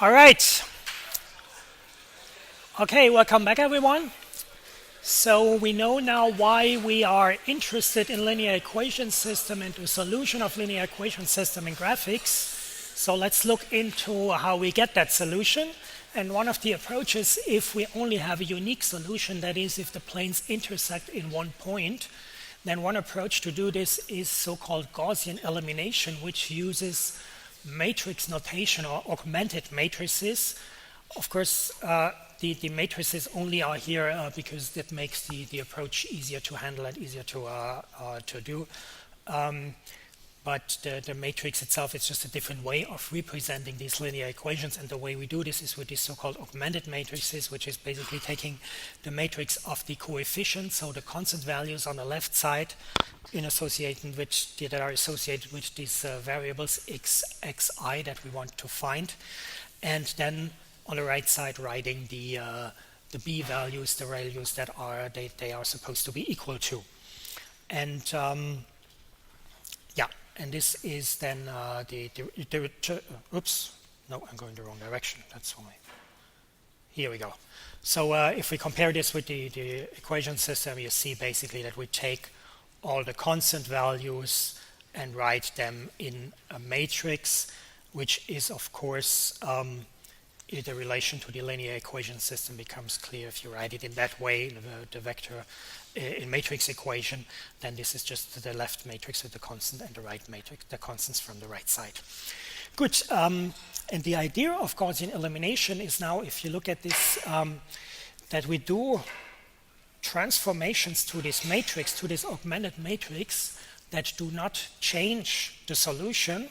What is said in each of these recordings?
All right. Okay, welcome back, everyone. So we know now why we are interested in linear equation system and the solution of linear equation system in graphics. So let's look into how we get that solution. And one of the approaches, if we only have a unique solution, that is, if the planes intersect in one point, then one approach to do this is so-called Gaussian elimination, which uses matrix notation or augmented matrices. Of course, the matrices only are here because that makes the approach easier to handle and easier to do. But the matrix itself is just a different way of representing these linear equations. And the way we do this is with these so-called augmented matrices, which is basically taking the matrix of the coefficients, so the constant values on the left side, that are associated with these variables x, xi that we want to find, and then on the right side writing the b values, the values that they are supposed to be equal to, and and this is then oops, no, I'm going the wrong direction. That's why. Here we go. So if we compare this with the equation system, you see basically that we take all the constant values and write them in a matrix, which is, of course, the relation to the linear equation system becomes clear if you write it in that way, the vector in matrix equation. Then this is just the left matrix with the constant and the right matrix, the constants from the right side. Good. And the idea of Gaussian elimination is now, if you look at this, that we do transformations to this matrix, to this augmented matrix, that do not change the solution,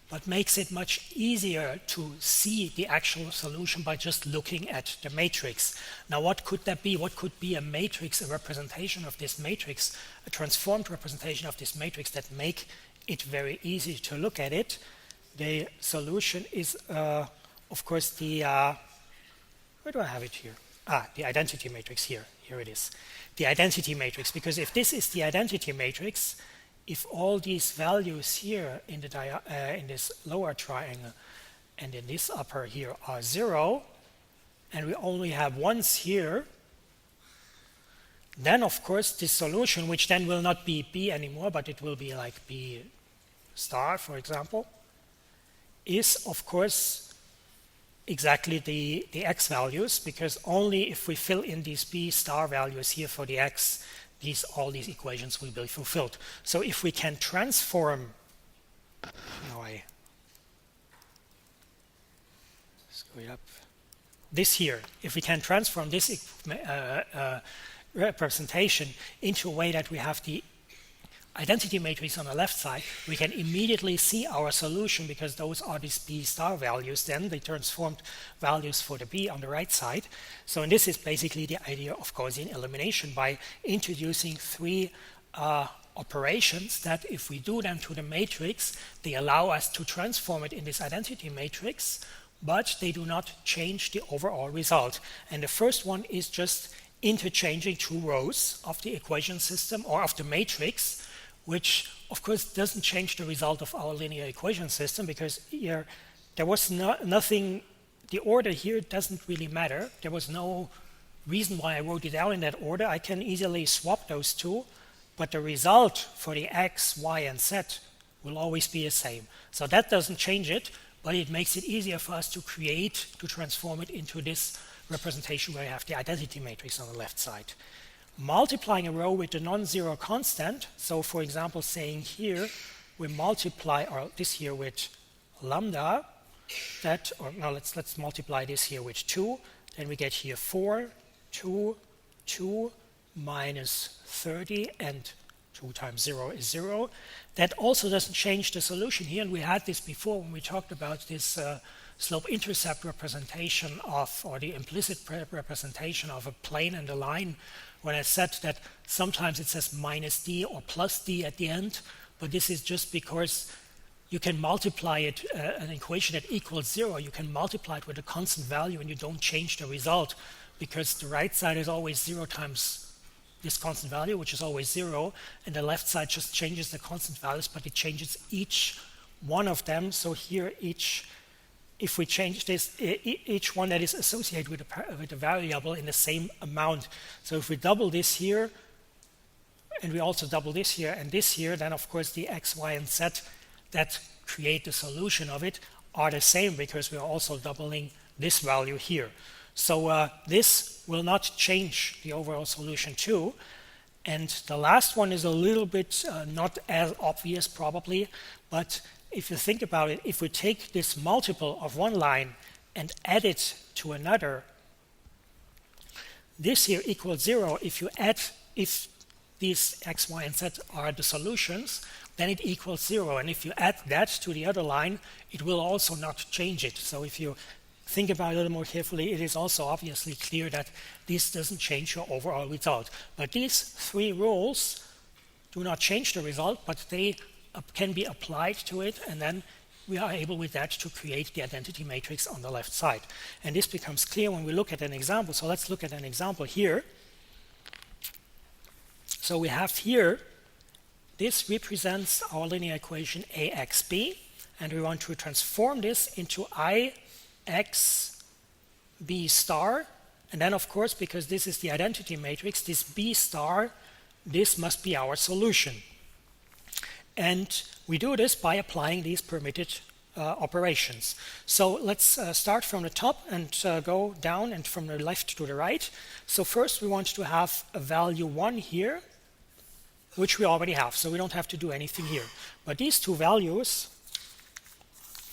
but makes it much easier to see the actual solution by just looking at the matrix. Now, what could that be? What could be a matrix, a representation of this matrix, a transformed representation of this matrix that make it very easy to look at it? The solution is, of course, where do I have it here? The identity matrix here. Here it is. The identity matrix, because if this is the identity matrix, if all these values here in in this lower triangle and in this upper here are 0, and we only have ones here, then of course this solution, which then will not be B anymore, but it will be like B star, for example, is of course exactly the x values, because only if we fill in these B star values here for the x, all these equations will be fulfilled. So if we can transform, screw it up, this here, if we can transform this representation into a way that we have the identity matrix on the left side, we can immediately see our solution, because those are these B star values, then the transformed values for the B on the right side. So, and this is basically the idea of Gaussian elimination, by introducing three operations that, if we do them to the matrix, they allow us to transform it in this identity matrix, but they do not change the overall result. And the first one is just interchanging two rows of the equation system or of the matrix, which of course doesn't change the result of our linear equation system, because here there was nothing, the order here doesn't really matter. There was no reason why I wrote it down in that order. I can easily swap those two, but the result for the x, y, and z will always be the same. So that doesn't change it, but it makes it easier for us to transform it into this representation where you have the identity matrix on the left side. Multiplying a row with a non-zero constant, so for example saying here we multiply this here with lambda, let's multiply this here with 2, then we get here 4, 2, 2 minus 30, and 2 times 0 is 0. That also doesn't change the solution here, and we had this before when we talked about this slope-intercept representation or the implicit representation of a plane and a line, when I said that sometimes it says minus d or plus d at the end, but this is just because you can multiply it, an equation that equals 0, you can multiply it with a constant value and you don't change the result, because the right side is always 0 times this constant value, which is always 0, and the left side just changes the constant values, but it changes each one of them. So here each if we change this, each one that is associated with a variable in the same amount. So if we double this here, and we also double this here and this here, then of course the x, y, and z that create the solution of it are the same, because we are also doubling this value here. So this will not change the overall solution too. And the last one is a little bit not as obvious probably, but if you think about it, if we take this multiple of one line and add it to another, this here equals 0. If these x, y, and z are the solutions, then it equals 0. And if you add that to the other line, it will also not change it. So if you think about it a little more carefully, it is also obviously clear that this doesn't change your overall result. But these three rules do not change the result, but they can be applied to it, and then we are able with that to create the identity matrix on the left side. And this becomes clear when we look at an example. So let's look at an example here. So we have here, this represents our linear equation AXB, and we want to transform this into IXB star. And then, of course, because this is the identity matrix, this B star, this must be our solution. And we do this by applying these permitted operations. So let's start from the top and go down and from the left to the right. So first we want to have a value 1 here, which we already have, so we don't have to do anything here. But these two values,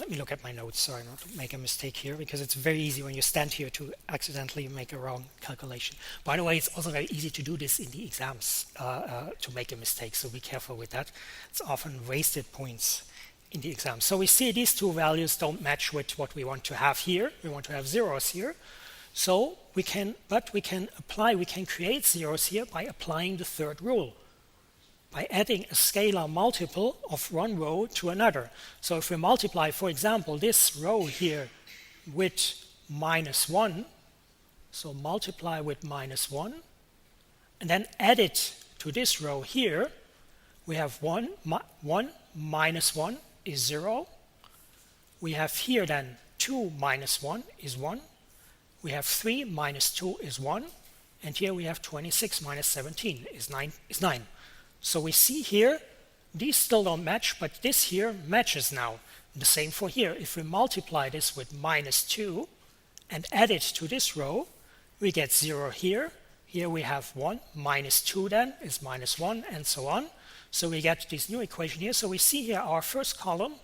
let me look at my notes, sorry not to make a mistake here, because it's very easy when you stand here to accidentally make a wrong calculation. By the way, it's also very easy to do this in the exams, to make a mistake, so be careful with that. It's often wasted points in the exam. So we see these two values don't match with what we want to have here. We want to have zeros here. So we can create zeros here by applying the third rule, by adding a scalar multiple of one row to another. So if we multiply, for example, this row here with -1, so multiply with -1, and then add it to this row here, we have 1 minus 1 is 0. We have here then 2 minus 1 is 1. We have 3 minus 2 is 1. And here we have 26 minus 17 is 9. So we see here, these still don't match, but this here matches now. The same for here. If we multiply this with -2 and add it to this row, we get 0 here. Here we have 1. -2 then is -1, and so on. So we get this new equation here. So we see here our first column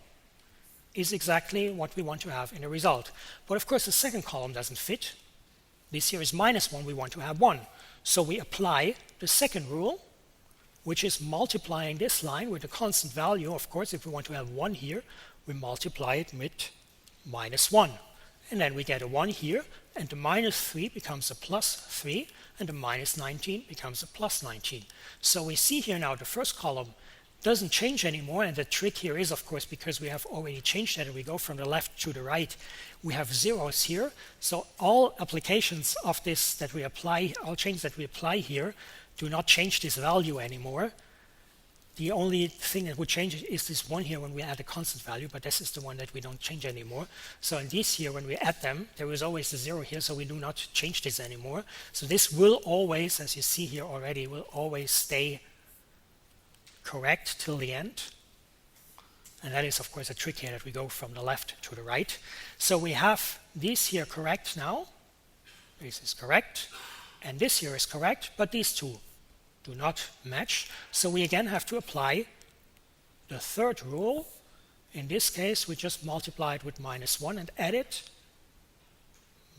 is exactly what we want to have in the result. But of course the second column doesn't fit. This here is -1, we want to have 1. So we apply the second rule, which is multiplying this line with a constant value. Of course, if we want to have 1 here, we multiply it with -1. And then we get a 1 here, and the -3 becomes a +3, and the -19 becomes a +19. So we see here now the first column doesn't change anymore, and the trick here is, of course, because we have already changed that, and we go from the left to the right, we have zeros here. So all applications of this that we apply, all changes that we apply here, do not change this value anymore. The only thing that would change is this one here when we add a constant value, but this is the one that we don't change anymore. So in these here, when we add them, there is always a 0 here, so we do not change this anymore. So this will always, as you see here already, will always stay correct till the end. And that is, of course, a trick here that we go from the left to the right. So we have these here correct now. This is correct. And this here is correct, but these two do not match. So we again have to apply the third rule. In this case, we just multiply it with -1 and add it.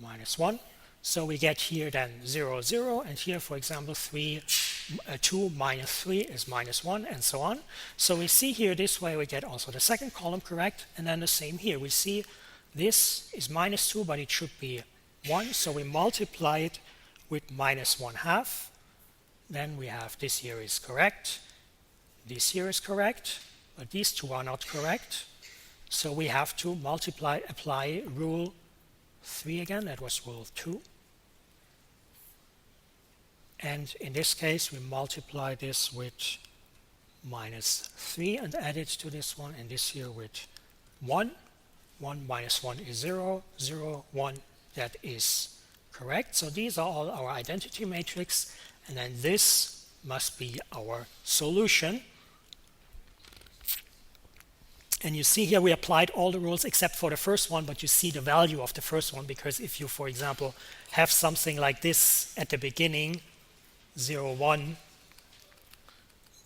-1. So we get here then 0, 0. And here, for example, 2 minus 3 is -1, and so on. So we see here this way we get also the second column correct. And then the same here. We see this is -2, but it should be 1. So we multiply it with -1/2. Then we have this here is correct, this here is correct, but these two are not correct. So we have to apply rule 3 again, that was rule 2. And in this case, we multiply this with -3 and add it to this one, and this here with 1. 1 minus 1 is 0, 0, 1, that is correct. So these are all our identity matrix, and then this must be our solution. And you see here we applied all the rules except for the first one, but you see the value of the first one, because if you, for example, have something like this at the beginning, 0, 1,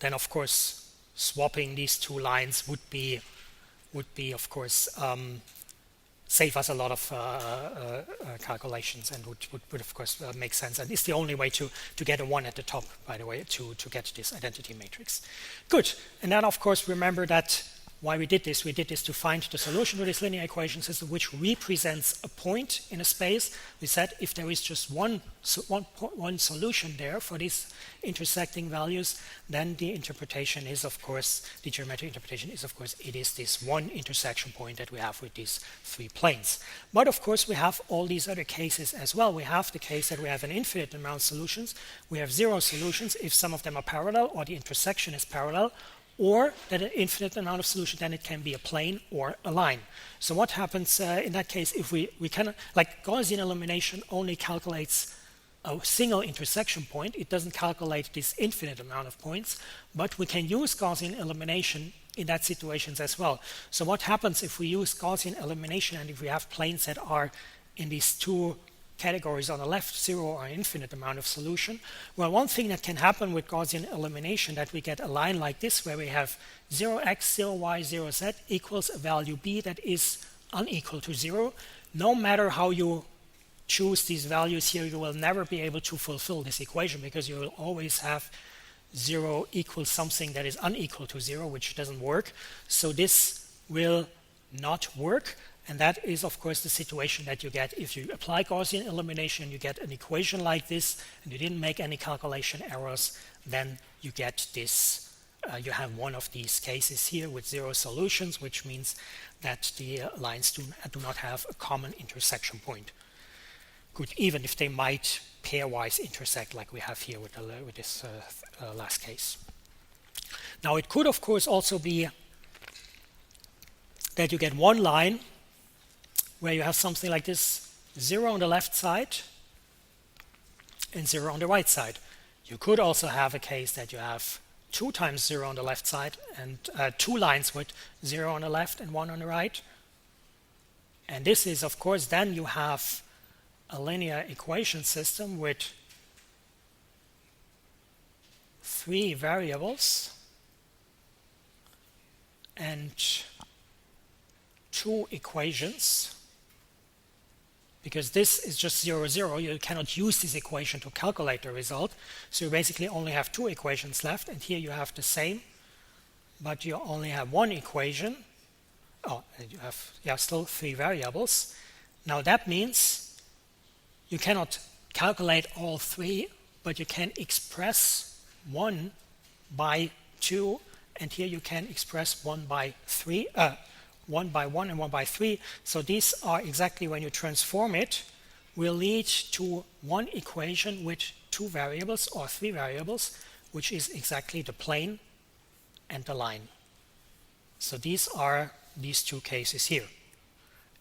then of course swapping these two lines would be of course save us a lot of calculations, and would of course make sense, and it's the only way to get a 1 at the top, by the way, to get this identity matrix. Good. And then of course remember that why we did this. We did this to find the solution to this linear equation system, which represents a point in a space. We said if there is just one solution there for these intersecting values, then the interpretation is, of course, the geometric interpretation is, of course, it is this one intersection point that we have with these three planes. But of course, we have all these other cases as well. We have the case that we have an infinite amount of solutions. We have 0 solutions if some of them are parallel or the intersection is parallel, or that an infinite amount of solution, then it can be a plane or a line. So what happens in that case if we can, like Gaussian elimination only calculates a single intersection point. It doesn't calculate this infinite amount of points, but we can use Gaussian elimination in that situations as well. So what happens if we use Gaussian elimination and if we have planes that are in these two categories on the left, 0 or infinite amount of solution? Well, one thing that can happen with Gaussian elimination, that we get a line like this where we have 0x, 0y, 0z equals a value b that is unequal to 0. No matter how you choose these values here, you will never be able to fulfill this equation, because you will always have 0 equals something that is unequal to 0, which doesn't work. So this will not work. And that is, of course, the situation that you get if you apply Gaussian elimination. You get an equation like this, and you didn't make any calculation errors. Then you get this. You have one of these cases here with 0 solutions, which means that the lines do not have a common intersection point. Good, even if they might pairwise intersect, like we have here with this last case. Now, it could, of course, also be that you get one line where you have something like this, 0 on the left side and 0 on the right side. You could also have a case that you have 2 times 0 on the left side and 2 lines with 0 on the left and 1 on the right. And this is, of course, then you have a linear equation system with 3 variables and 2 equations. Because this is just 0, 0, you cannot use this equation to calculate the result. So you basically only have 2 equations left, and here you have the same, but you only have 1 equation. Oh, and you have still 3 variables. Now that means you cannot calculate all 3, but you can express 1 by 2, and here you can express 1 by 3. 1 by 1 and 1 by 3. So these are exactly, when you transform it, will lead to one equation with 2 variables or 3 variables, which is exactly the plane and the line. So these are these 2 cases here.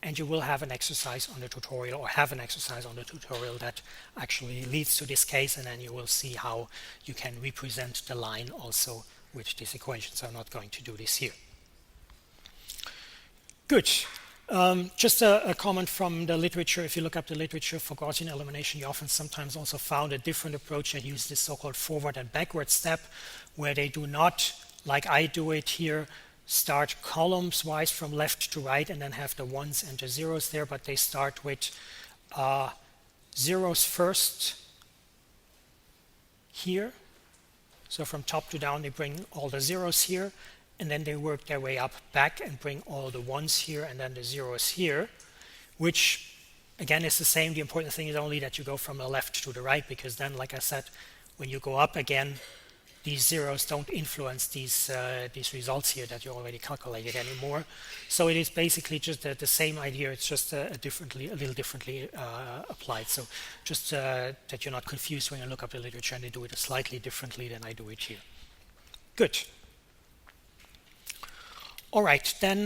And you will have an exercise on the tutorial, or have an exercise on the tutorial that actually leads to this case, and then you will see how you can represent the line also with this equation. So I'm not going to do this here. Good. Just a comment from the literature. If you look up the literature for Gaussian elimination, you often sometimes also found a different approach that uses this so-called forward and backward step, where they do not, like I do it here, start columns-wise from left to right and then have the 1s and the 0s there, but they start with 0s first here. So from top to down, they bring all the 0s here, and then they work their way up back and bring all the 1s here and then the 0s here, which again is the same. The important thing is only that you go from the left to the right, because then, like I said, when you go up again, these 0s don't influence these results here that you already calculated anymore. So it is basically just the same idea. It's just a little differently applied. So just that you're not confused when you look up the literature and they do it slightly differently than I do it here. Good. All right, then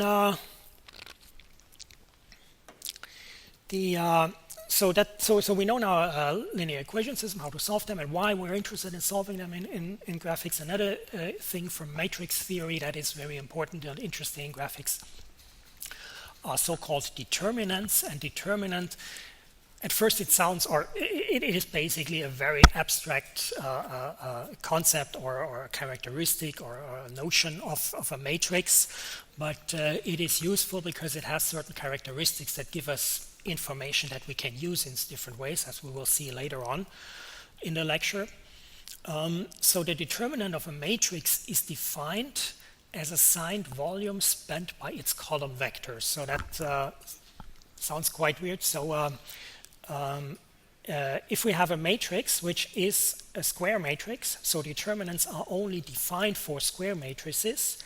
So we know now linear equation system, how to solve them, and why we're interested in solving them in graphics. Another thing from matrix theory that is very important and interesting in graphics are so-called determinants. And determinant, at first it sounds, or it is basically a very abstract concept or a characteristic or a notion of a matrix, but it is useful because it has certain characteristics that give us information that we can use in different ways, as we will see later on in the lecture. So the determinant of a matrix is defined as assigned volume spent by its column vectors. So that sounds quite weird. So if we have a matrix which is a square matrix, so determinants are only defined for square matrices,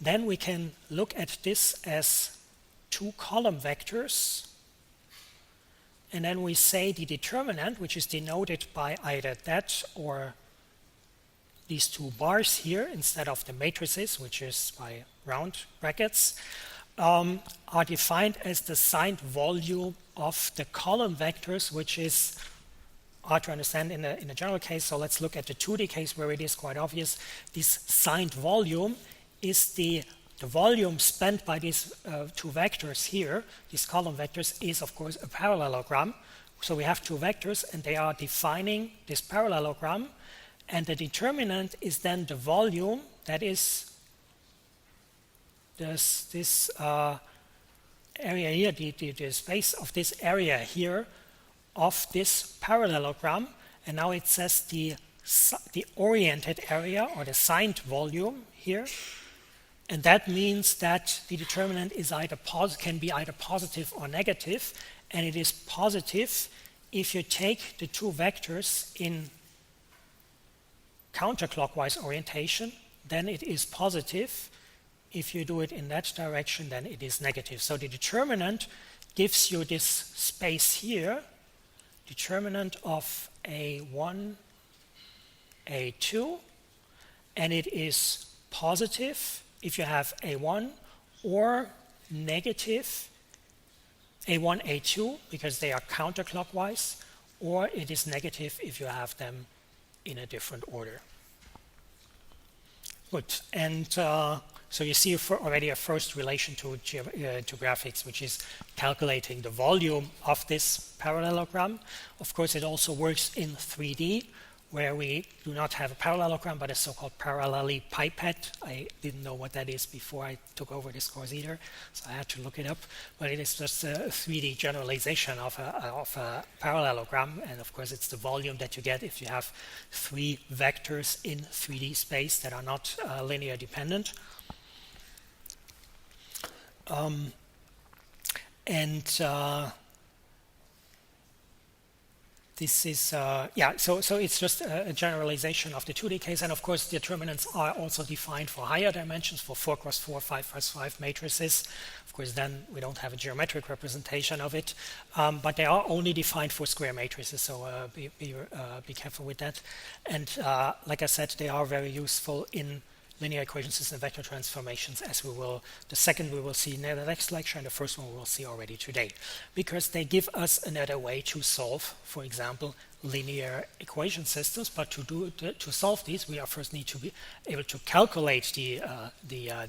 then we can look at this as two column vectors, and then we say the determinant, which is denoted by either that or these two bars here instead of the matrices, which is by round brackets, are defined as the signed volume of the column vectors, which is hard to understand in a general case. So let's look at the 2D case where it is quite obvious. This signed volume is the volume spent by these two vectors here. These column vectors is, of course, a parallelogram. So we have two vectors, and they are defining this parallelogram. And the determinant is then the volume, that is this area here, the space of this area here of this parallelogram. And now it says the oriented area or the signed volume here. And that means that the determinant is can be either positive or negative. And it is positive if you take the two vectors in counterclockwise orientation, then it is positive. If you do it in that direction, then it is negative. So the determinant gives you this space here, determinant of A1, A2, and it is positive if you have A1 or negative A1, A2, because they are counterclockwise, or it is negative if you have them in a different order. Good, and so you see already a first relation to graphics, which is calculating the volume of this parallelogram. Of course, it also works in 3D, where we do not have a parallelogram, but a so-called parallelepiped. I didn't know what that is before I took over this course either, so I had to look it up. But it is just a 3D generalization of a parallelogram, and of course it's the volume that you get if you have three vectors in 3D space that are not linear dependent. This is, so it's just a generalization of the 2D case. And of course, determinants are also defined for higher dimensions, for 4x4, 5x5 matrices. Of course, then we don't have a geometric representation of it. But they are only defined for square matrices, so be careful with that. And like I said, they are very useful in linear equation systems and vector transformations, as the second we will see in the next lecture, and the first one we will see already today, because they give us another way to solve, for example, linear equation systems. But to solve these, we first need to be able to calculate the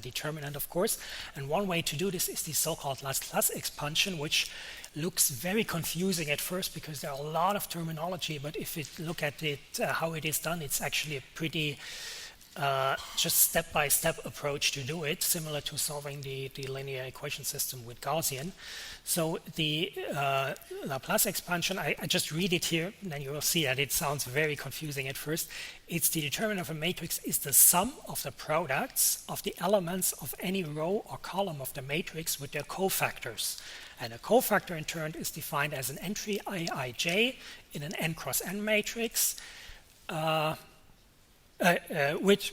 determinant, of course. And one way to do this is the so-called Laplace expansion, which looks very confusing at first because there are a lot of terminology. But if you look at it, how it is done, it's actually a pretty just step-by-step approach to do it, similar to solving the linear equation system with Gaussian. So the Laplace expansion, I just read it here, and then you will see that it sounds very confusing at first. It's the determinant of a matrix is the sum of the products of the elements of any row or column of the matrix with their cofactors. And a cofactor, in turn, is defined as an entry Aij in an n cross n matrix, which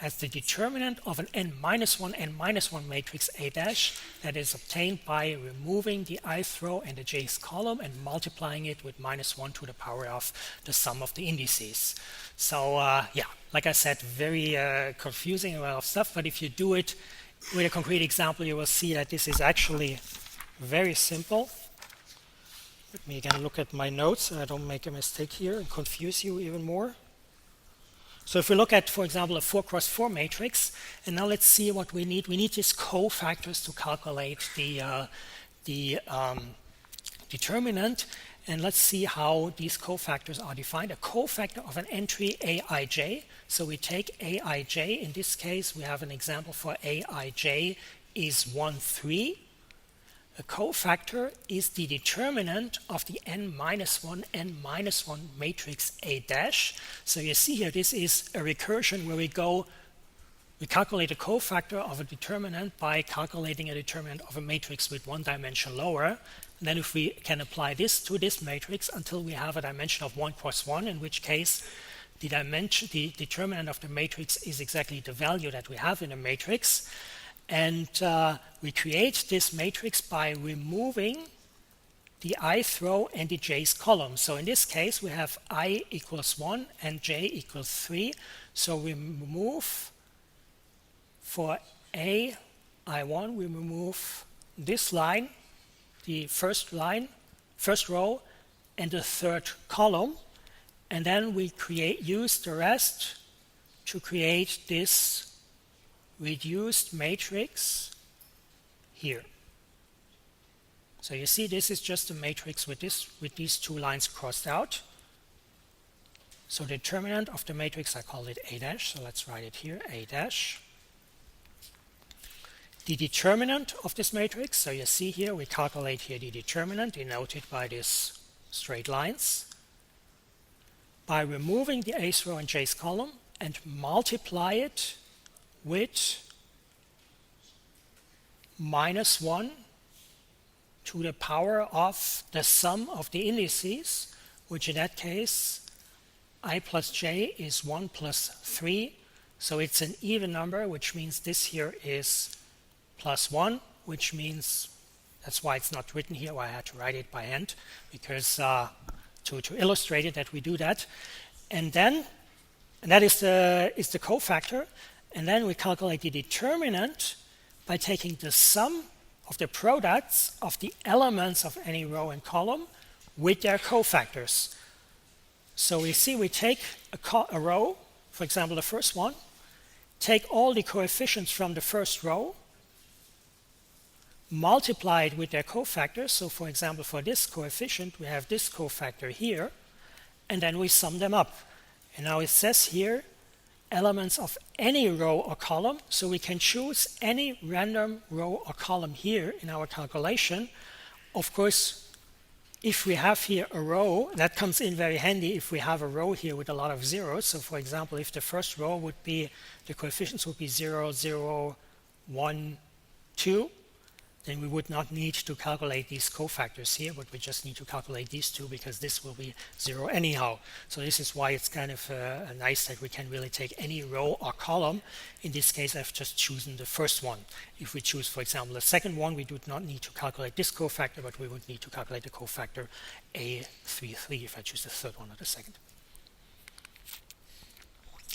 as the determinant of an n-1 matrix A dash that is obtained by removing the ith row and the jth column and multiplying it with -1 to the power of the sum of the indices. So like I said, very confusing amount of stuff, but if you do it with a concrete example, you will see that this is actually very simple. Let me again look at my notes so I don't make a mistake here and confuse you even more. So if we look at, for example, a 4 cross 4 matrix, and now let's see what we need. We need these cofactors to calculate the determinant, and let's see how these cofactors are defined. A cofactor of an entry aij, so we take aij. In this case, we have an example for aij is 1, 3. A cofactor is the determinant of the n-1, n-1 matrix A dash. So you see here, this is a recursion where we calculate a cofactor of a determinant by calculating a determinant of a matrix with one dimension lower. And then if we can apply this to this matrix until we have a dimension of 1 cross 1, in which case the determinant of the matrix is exactly the value that we have in a matrix. And we create this matrix by removing the ith row and the j's column. So in this case, we have I equals 1 and j equals 3. So we remove for a I1, we remove this line, the first row, and the third column. And then we use the rest to create this reduced matrix here. So you see, this is just a matrix with these two lines crossed out. So the determinant of the matrix, I call it A dash, so let's write it here, A dash. The determinant of this matrix, so you see here, we calculate here the determinant denoted by these straight lines by removing the a's row and j's column and multiply it with -1 to the power of the sum of the indices, which in that case I plus j is 1 plus 3. So it's an even number, which means this here is +1, which means, that's why it's not written here, why I had to write it by hand, because to illustrate it that we do that. And that is the cofactor. And then we calculate the determinant by taking the sum of the products of the elements of any row and column with their cofactors. So we see we take a row, for example, the first one, take all the coefficients from the first row, multiply it with their cofactors. So for example, for this coefficient, we have this cofactor here, and then we sum them up. And now it says here, elements of any row or column, so we can choose any random row or column here in our calculation. Of course, if we have here a row, that comes in very handy if we have a row here with a lot of zeros. So for example, if the first row would be, the coefficients would be 0, 0, 1, 2, then we would not need to calculate these cofactors here, but we just need to calculate these two because this will be 0 anyhow. So this is why it's kind of nice that we can really take any row or column. In this case, I've just chosen the first one. If we choose, for example, the second one, we do not need to calculate this cofactor, but we would need to calculate the cofactor A33 if I choose the third one or the second.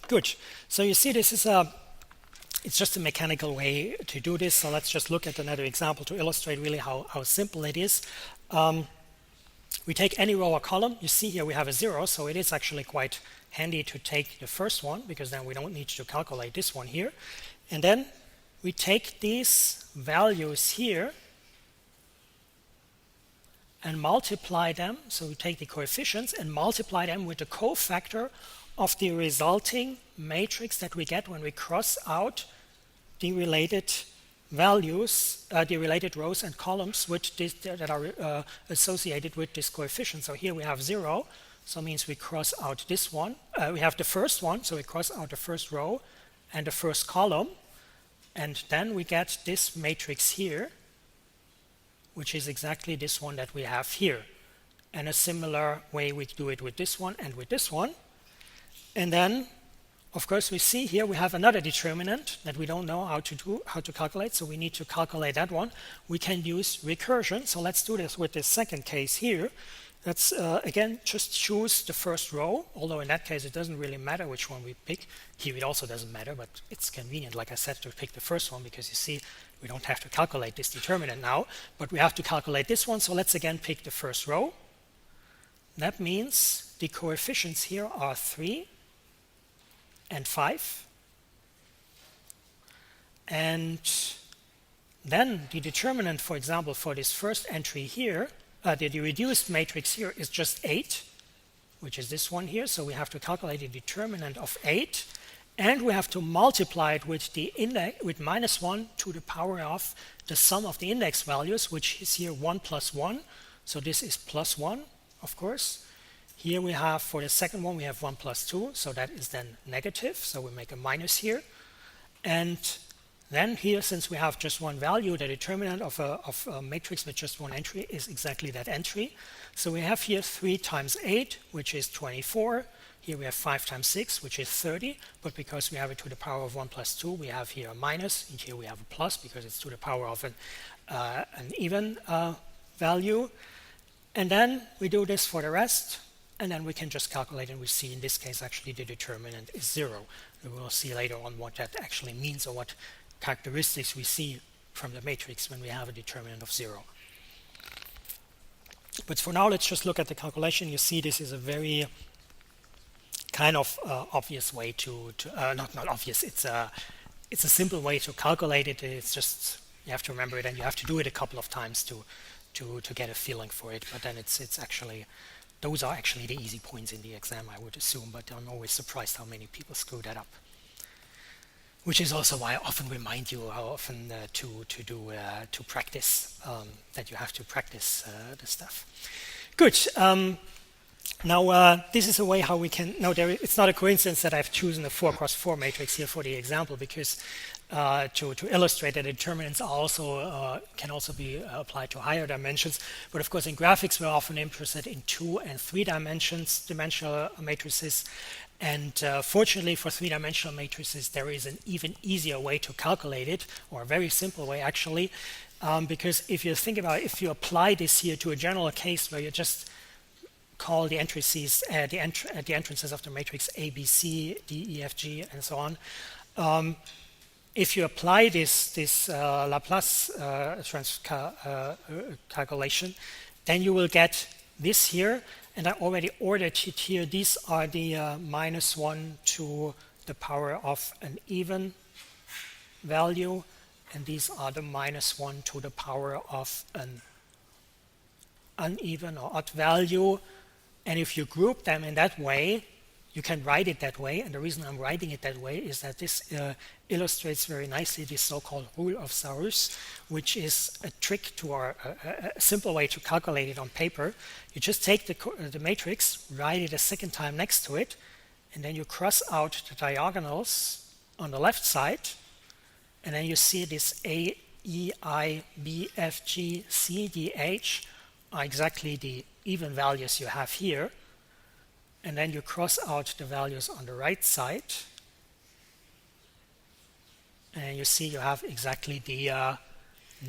Good. So you see, this is it's just a mechanical way to do this. So let's just look at another example to illustrate really how simple it is. We take any row or column. You see here we have a 0, so it is actually quite handy to take the first one because then we don't need to calculate this one here. And then we take these values here and multiply them. So we take the coefficients and multiply them with the cofactor of the resulting matrix that we get when we cross out the related values, the related rows and columns which that are associated with this coefficient. So here we have 0, so it means we cross out this one. We have the first one, so we cross out the first row and the first column, and then we get this matrix here, which is exactly this one that we have here. And a similar way we do it with this one and with this one. And then, of course, we see here we have another determinant that we don't know how to calculate, so we need to calculate that one. We can use recursion, so let's do this with this second case here. Let's, again, just choose the first row, although in that case it doesn't really matter which one we pick. Here it also doesn't matter, but it's convenient, like I said, to pick the first one because you see we don't have to calculate this determinant now, but we have to calculate this one, so let's again pick the first row. that means the coefficients here are 3 and 5. And then the determinant, for example, for this first entry here, the reduced matrix here is just 8, which is this one here. So we have to calculate the determinant of 8. And we have to multiply it with the index, with minus 1 to the power of the sum of the index values, which is here 1 plus 1. So this is plus 1, of course. Here we have, for the second one, we have 1 plus 2. So that is then negative. So we make a minus here. And then here, since we have just one value, the determinant of a matrix with just one entry is exactly that entry. So we have here 3 times 8, which is 24. Here we have 5 times 6, which is 30. But because we have it to the power of 1 plus 2, we have here a minus. And here we have a plus because it's to the power of an even value. And then we do this for the rest. And then we can just calculate, and we see in this case actually the determinant is 0. We will see later on what that actually means, or what characteristics we see from the matrix when we have a determinant of 0. But for now, let's just look at the calculation. You see this is a very kind of obvious way to not obvious, it's a simple way to calculate it. It's just, you have to remember it, and you have to do it a couple of times to get a feeling for it. But then it's actually, those are actually the easy points in the exam, I would assume, but I'm always surprised how many people screw that up. Which is also why I often remind you how often to practice, that you have to practice the stuff. Good. Now this is a way how we can. Now it's not a coincidence that I've chosen a 4x4 matrix here for the example, because to illustrate that determinants are also can also be applied to higher dimensions. But of course, in graphics, we're often interested in 2 and 3 dimensional matrices. And fortunately for 3-dimensional matrices, there is an even easier way to calculate it, or a very simple way actually, because if you think about it, if you apply this here to a general case where you just call the entrances of the matrix A, B, C, D, E, F, G, and so on, if you apply this Laplace calculation, then you will get this here. And I already ordered it here. These are the minus 1 to the power of an even value. And these are the minus 1 to the power of an uneven or odd value. And if you group them in that way, you can write it that way. And the reason I'm writing it that way is that this illustrates very nicely this so-called rule of Saurus, which is a trick to a simple way to calculate it on paper. You just take the matrix, write it a second time next to it, and then you cross out the diagonals on the left side, and then you see this A, E, I, B, F, G, C, D, H are exactly the even values you have here. And then you cross out the values on the right side. And you see you have exactly the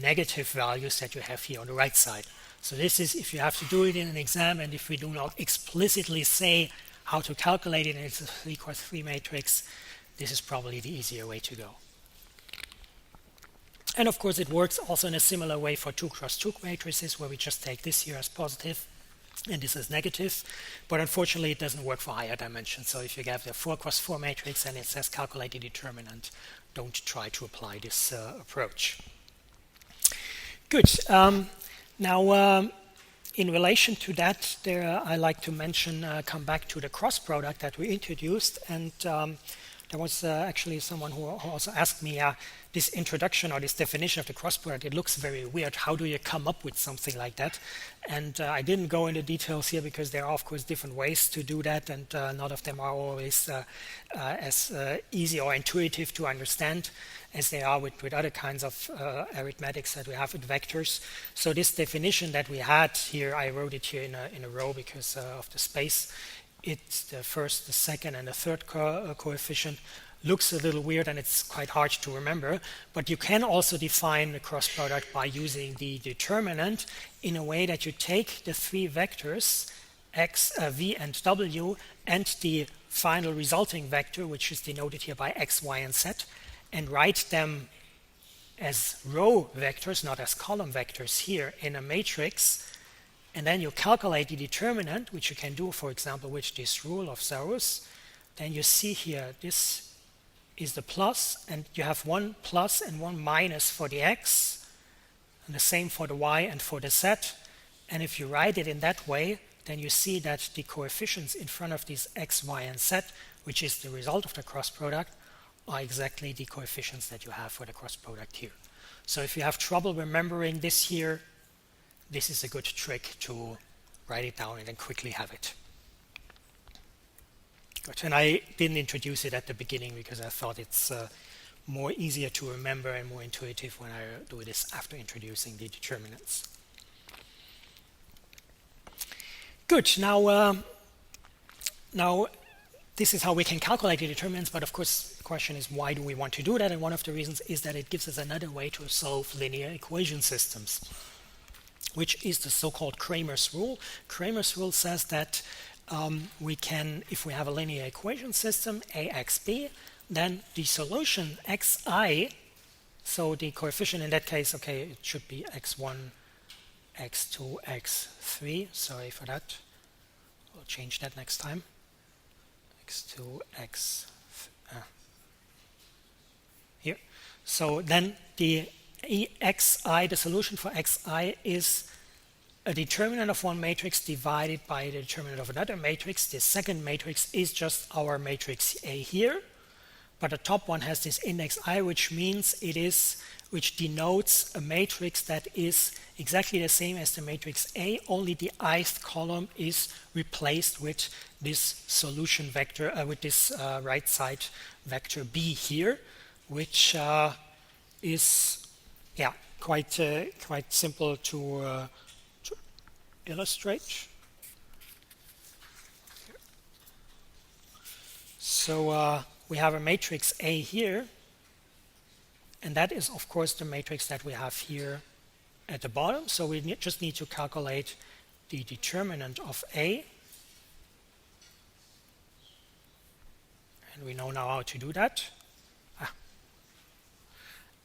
negative values that you have here on the right side. So this is if you have to do it in an exam, and if we do not explicitly say how to calculate it, and it's a 3x3 matrix, this is probably the easier way to go. And of course it works also in a similar way for 2x2 matrices, where we just take this here as positive and this is negative, but unfortunately it doesn't work for higher dimensions. So if you have the 4x4 matrix and it says calculate the determinant, don't try to apply this approach. Good. Now in relation to that, I like to mention, come back to the cross product that we introduced, and there was actually someone who also asked me this introduction or this definition of the cross product. It looks very weird. How do you come up with something like that? And I didn't go into details here because there are, of course, different ways to do that, and none of them are always as easy or intuitive to understand as they are with other kinds of arithmetics that we have with vectors. So this definition that we had here, I wrote it here in a row because of the space. It's the first, the second, and the third coefficient. Looks a little weird and it's quite hard to remember, but you can also define the cross product by using the determinant in a way that you take the three vectors x, v, and w, and the final resulting vector, which is denoted here by x, y, and z, and write them as row vectors, not as column vectors here in a matrix, and then you calculate the determinant, which you can do, for example, with this rule of Zarus, then you see here, this is the plus, and you have one plus and one minus for the x, and the same for the y and for the z. And if you write it in that way, then you see that the coefficients in front of these x, y, and z, which is the result of the cross product, are exactly the coefficients that you have for the cross product here. So if you have trouble remembering this here, this is a good trick to write it down and then quickly have it. Good. And I didn't introduce it at the beginning because I thought it's more easier to remember and more intuitive when I do this after introducing the determinants. Good. Now this is how we can calculate the determinants, but of course the question is, why do we want to do that? And one of the reasons is that it gives us another way to solve linear equation systems, which is the so-called Cramers Rule. Cramers Rule says that we can, if we have a linear equation system, AXB, then the solution xi, so the coefficient in that case, okay, it should be x1, x2, x3, sorry for that, I'll change that next time, x2, here. So then the xi, the solution for xi is a determinant of one matrix divided by the determinant of another matrix. The second matrix is just our matrix A here, but the top one has this index I, which means which denotes a matrix that is exactly the same as the matrix A, only the ith column is replaced with this solution vector, with this right side vector B here, which is quite simple to illustrate. So we have a matrix A here, and that is of course the matrix that we have here at the bottom. So we just need to calculate the determinant of A, and we know now how to do that.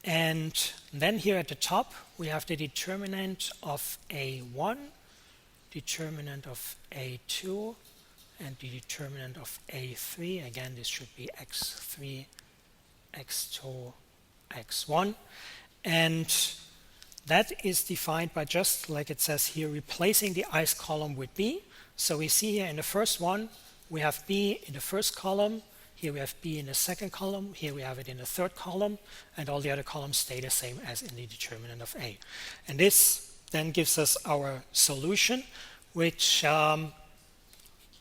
And then here at the top we have the determinant of A1, determinant of A2, and the determinant of A3. Again, this should be x3, x2, x1. And that is defined by just, like it says here, replacing the ith column with B. So we see here in the first one, we have B in the first column. Here we have B in the second column. Here we have it in the third column. And all the other columns stay the same as in the determinant of A. And this then gives us our solution, which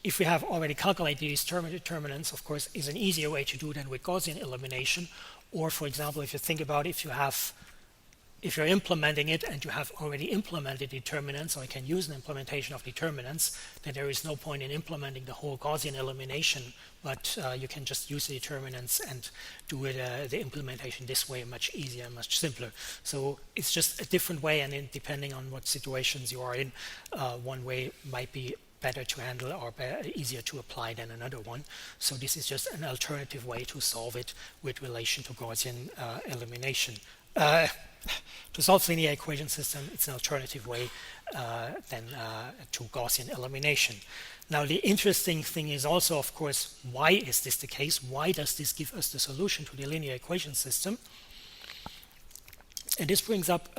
if we have already calculated these determinants, of course, is an easier way to do than with Gaussian elimination. Or, for example, if you think about if you're implementing it and you have already implemented determinants, or you can use an implementation of determinants, then there is no point in implementing the whole Gaussian elimination, but you can just use the determinants and do it, the implementation this way, much easier, much simpler. So it's just a different way, and depending on what situations you are in, one way might be better to handle or easier to apply than another one. So this is just an alternative way to solve it with relation to Gaussian elimination. To solve linear equation system, it's an alternative way than to Gaussian elimination. Now, the interesting thing is also, of course, why is this the case? Why does this give us the solution to the linear equation system? And this brings up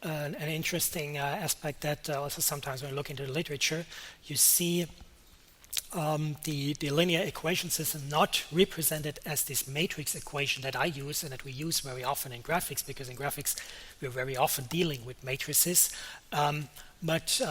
an interesting aspect that also sometimes when you look into the literature, you see the linear equation system not represented as this matrix equation that I use and that we use very often in graphics, because in graphics we're very often dealing with matrices, but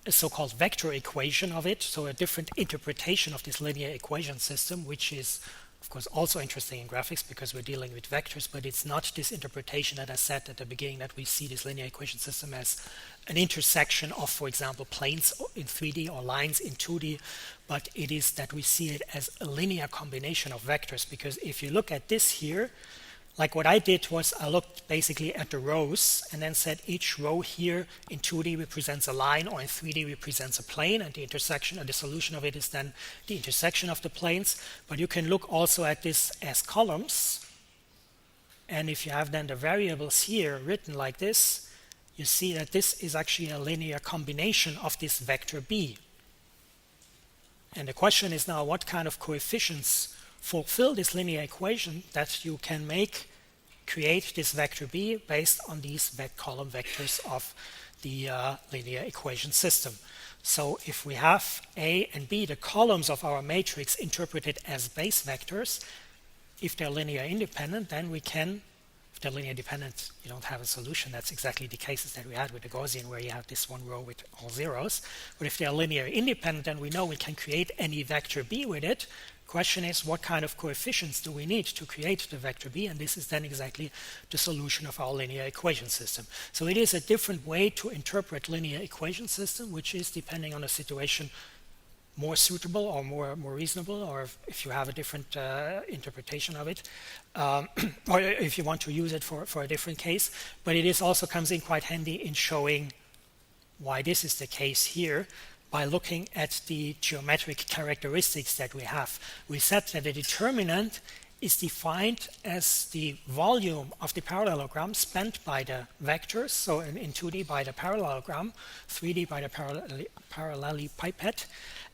a so-called vector equation of it, so a different interpretation of this linear equation system, which is of course also interesting in graphics because we're dealing with vectors, but it's not this interpretation that I said at the beginning, that we see this linear equation system as an intersection of, for example, planes in 3D or lines in 2D, but it is that we see it as a linear combination of vectors. Because if you look at this here, like what I did was I looked basically at the rows and then said each row here in 2D represents a line, or in 3D represents a plane, and the intersection and the solution of it is then the intersection of the planes. But you can look also at this as columns, and if you have then the variables here written like this, you see that this is actually a linear combination of this vector b. And the question is now, what kind of coefficients fulfill this linear equation that you can create this vector b based on these column vectors of the linear equation system. So if we have a and b, the columns of our matrix, interpreted as base vectors, if they're linear independent, then we can, if they're linear dependent, you don't have a solution. That's exactly the cases that we had with the Gaussian, where you have this one row with all zeros. But if they're linear independent, then we know we can create any vector b with it. Question is, what kind of coefficients do we need to create the vector b? And this is then exactly the solution of our linear equation system. So it is a different way to interpret linear equation system, which is, depending on the situation, more suitable or more reasonable, or if you have a different interpretation of it, or if you want to use it for a different case. But it also comes in quite handy in showing why this is the case here, by looking at the geometric characteristics that we have. We said that the determinant is defined as the volume of the parallelogram spanned by the vectors, so in 2D by the parallelogram, 3D by the parallelepiped.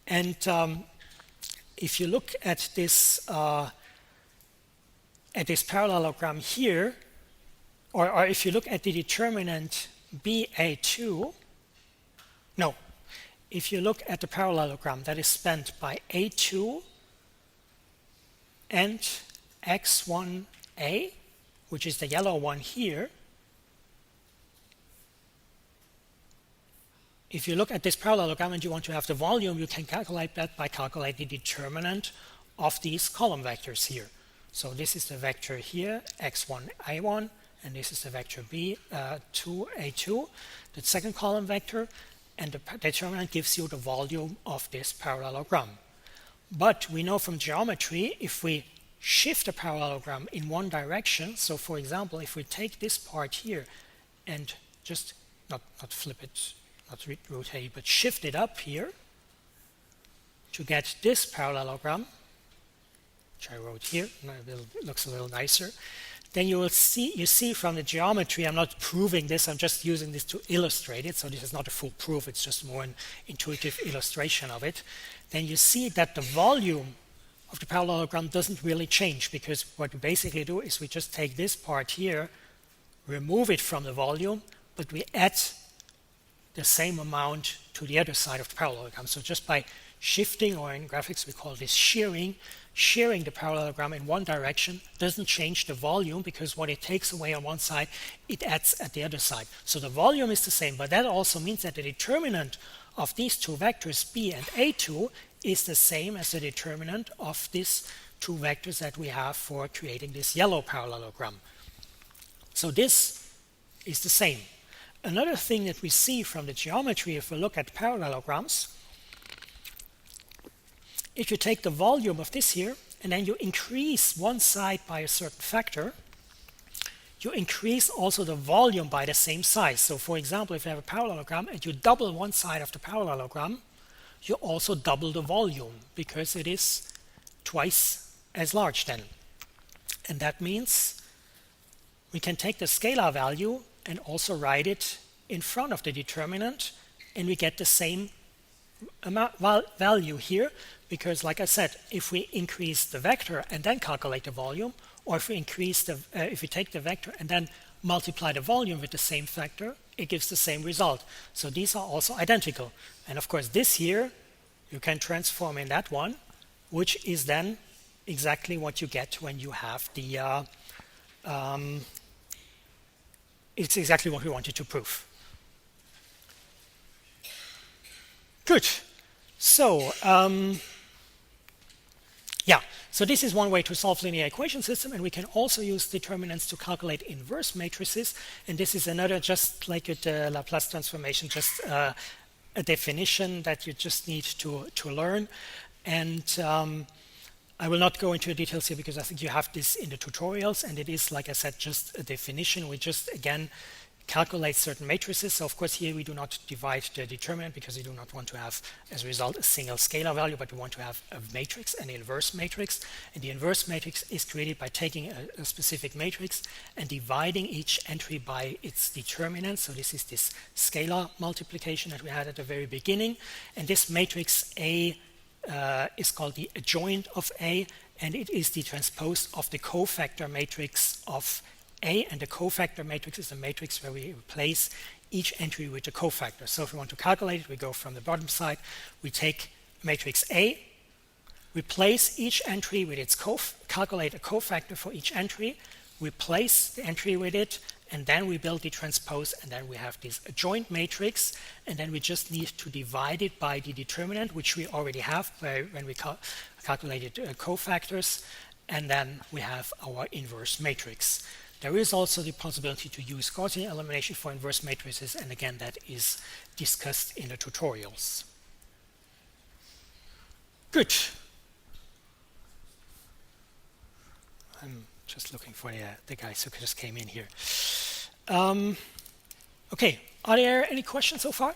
And if you look at this parallelogram here, or if you look at the determinant BA2, no, if you look at the parallelogram that is spanned by A2 and X1A, which is the yellow one here, if you look at this parallelogram and you want to have the volume, you can calculate that by calculating the determinant of these column vectors here. So this is the vector here, X1A1, and this is the vector B2A2, the second column vector, and the determinant gives you the volume of this parallelogram. But we know from geometry, if we shift a parallelogram in one direction, so for example, if we take this part here and just not flip it, not rotate it, but shift it up here to get this parallelogram, which I wrote here, it looks a little nicer, then you see from the geometry, I'm not proving this, I'm just using this to illustrate it, so this is not a full proof, it's just more an intuitive illustration of it. Then you see that the volume of the parallelogram doesn't really change, because what we basically do is we just take this part here, remove it from the volume, but we add the same amount to the other side of the parallelogram. So just by shifting, or in graphics we call this shearing the parallelogram in one direction doesn't change the volume, because what it takes away on one side, it adds at the other side. So the volume is the same, but that also means that the determinant of these two vectors, B and A2, is the same as the determinant of these two vectors that we have for creating this yellow parallelogram. So this is the same. Another thing that we see from the geometry, if we look at parallelograms, if you take the volume of this here and then you increase one side by a certain factor, you increase also the volume by the same size. So for example, if you have a parallelogram and you double one side of the parallelogram, you also double the volume, because it is twice as large then. And that means we can take the scalar value and also write it in front of the determinant, and we get the same value here, because like I said, if we increase the vector and then calculate the volume, or if we if we take the vector and then multiply the volume with the same factor, it gives the same result. So these are also identical. And of course this here you can transform in that one, which is then exactly what you get when you have the it's exactly what we wanted to prove. Good. So so this is one way to solve linear equation system, and we can also use determinants to calculate inverse matrices. And this is another, just like with the Laplace transformation, just a definition that you just need to learn. And I will not go into the details here, because I think you have this in the tutorials, and it is, like I said, just a definition. We just again calculate certain matrices. So of course here we do not divide the determinant because we do not want to have as a result a single scalar value, but we want to have a matrix, an inverse matrix. And the inverse matrix is created by taking a specific matrix and dividing each entry by its determinant. So this is this scalar multiplication that we had at the very beginning. And this matrix A is called the adjoint of A, and it is the transpose of the cofactor matrix of A, and the cofactor matrix is a matrix where we replace each entry with a cofactor. So if we want to calculate it, we go from the bottom side, we take matrix A, replace each entry with its calculate a cofactor for each entry, replace the entry with it, and then we build the transpose, and then we have this adjoint matrix, and then we just need to divide it by the determinant, which we already have when we calculated cofactors, and then we have our inverse matrix. There is also the possibility to use Gaussian elimination for inverse matrices, and again that is discussed in the tutorials. Good. I'm just looking for the guys who just came in here. Okay, are there any questions so far?